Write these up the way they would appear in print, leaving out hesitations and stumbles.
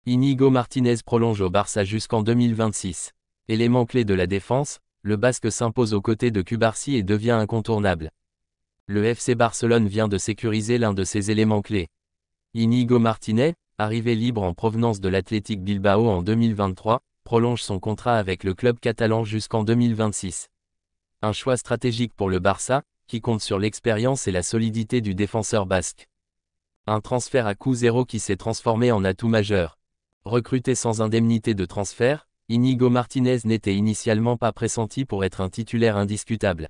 Íñigo Martínez prolonge au Barça jusqu'en 2026. Élément clé de la défense, le Basque s'impose aux côtés de Cubarsí et devient incontournable. Le FC Barcelone vient de sécuriser l'un de ses éléments clés. Íñigo Martínez, arrivé libre en provenance de l'Athletic Bilbao en 2023, prolonge son contrat avec le club catalan jusqu'en 2026. Un choix stratégique pour le Barça, qui compte sur l'expérience et la solidité du défenseur basque. Un transfert à coût zéro qui s'est transformé en atout majeur. Recruté sans indemnité de transfert, Íñigo Martínez n'était initialement pas pressenti pour être un titulaire indiscutable.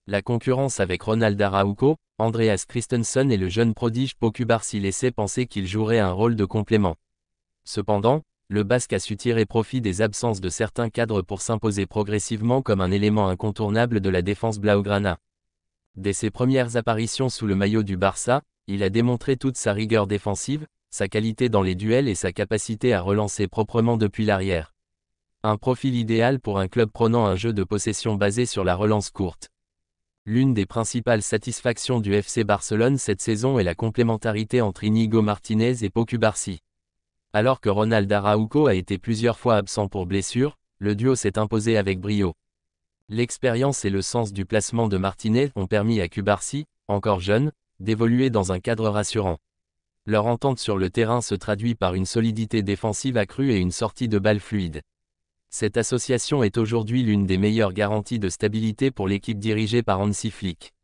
La concurrence avec Ronald Araujo, Andreas Christensen et le jeune prodige Pau Cubarsí laissait penser qu'il jouerait un rôle de complément. Cependant, le Basque a su tirer profit des absences de certains cadres pour s'imposer progressivement comme un élément incontournable de la défense blaugrana. Dès ses premières apparitions sous le maillot du Barça, il a démontré toute sa rigueur défensive, sa qualité dans les duels et sa capacité à relancer proprement depuis l'arrière. Un profil idéal pour un club prônant un jeu de possession basé sur la relance courte. L'une des principales satisfactions du FC Barcelone cette saison est la complémentarité entre Íñigo Martínez et Pau Cubarsí. Alors que Ronald Araujo a été plusieurs fois absent pour blessure, le duo s'est imposé avec brio. L'expérience et le sens du placement de Martínez ont permis à Cubarsí, encore jeune, d'évoluer dans un cadre rassurant. Leur entente sur le terrain se traduit par une solidité défensive accrue et une sortie de balle fluide. Cette association est aujourd'hui l'une des meilleures garanties de stabilité pour l'équipe dirigée par Hansi Flick.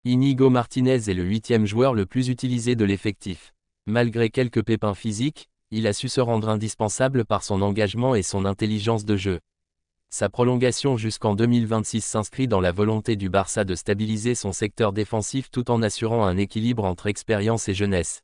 Íñigo Martínez est le 8e joueur le plus utilisé de l'effectif. Malgré quelques pépins physiques, il a su se rendre indispensable par son engagement et son intelligence de jeu. Sa prolongation jusqu'en 2026 s'inscrit dans la volonté du Barça de stabiliser son secteur défensif tout en assurant un équilibre entre expérience et jeunesse.